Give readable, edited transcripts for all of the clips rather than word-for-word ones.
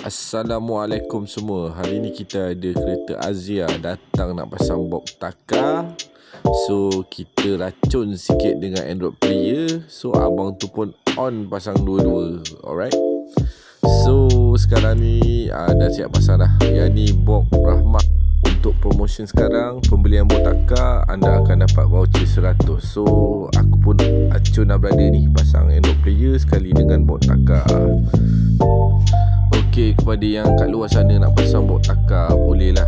Assalamualaikum semua. Hari ni kita ada kereta Azia datang nak pasang box Taka. So kita racun sikit dengan Android player. So abang tu pun on pasang dua-dua. Alright. So sekarang ni dah siap pasang dah. Yang ni box Rahmat. Untuk promotion sekarang, pembelian box Taka anda akan dapat voucher 100. So aku pun acun nak berada ni pasang Android player sekali dengan box Taka. Okey, kepada yang kat luar sana nak pasang box Taka, bolehlah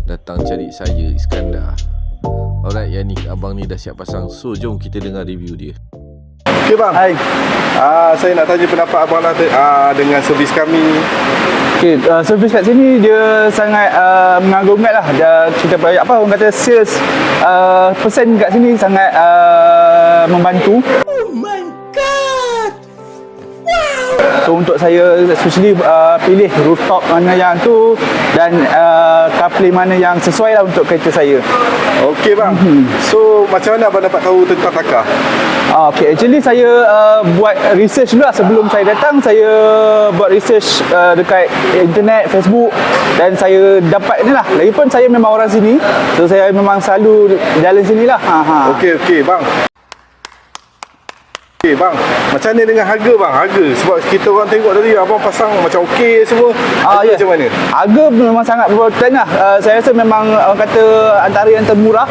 datang cari saya, Iskandar. Alright, yang ni abang ni dah siap pasang. So jom kita dengar review dia. Okey bang. Hai. Saya nak tanya pendapat abang lah dengan servis kami. Okay, servis kat sini dia sangat mengagumkan lah. Kita apa orang kata sales persen kat sini sangat membantu. Oh my god! So untuk saya especially pilih rooftop mana yang tu dan CarPlay mana yang sesuai lah untuk kereta saya. Okey bang. So macam mana abang dapat tahu tentang Taka? Okay, actually saya buat research dulu lah sebelum saya datang. Saya buat research dekat internet, Facebook, dan saya dapat ni lah. Lagipun saya memang orang sini, so saya memang selalu jalan sini lah. Okey bang. Okey bang, macam mana dengan harga bang? Harga, sebab kita orang tengok tadi abang pasang macam okey semua. Ya. Macam mana? Harga memang sangat berpotensi lah. Saya rasa memang orang kata antara yang termurah.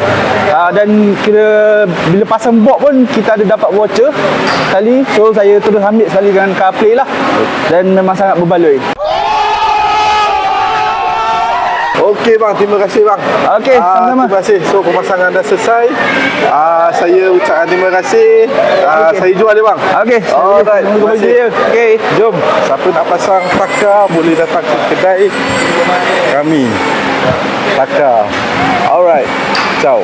Dan kira bila pasang box pun kita ada dapat voucher sekali. So saya terus ambil sekali dengan CarPlay lah. Dan memang sangat berbaloi. Okey bang, terima kasih bang. Okey, sama-sama. Terima kasih. So pemasangan dah selesai. Saya ucapkan terima kasih. Saya jual dia bang. Okey. Alright. Terima kasih. Okey. Jom, siapa nak pasang Taka boleh datang ke kedai kami. Taka. Alright. Ciao.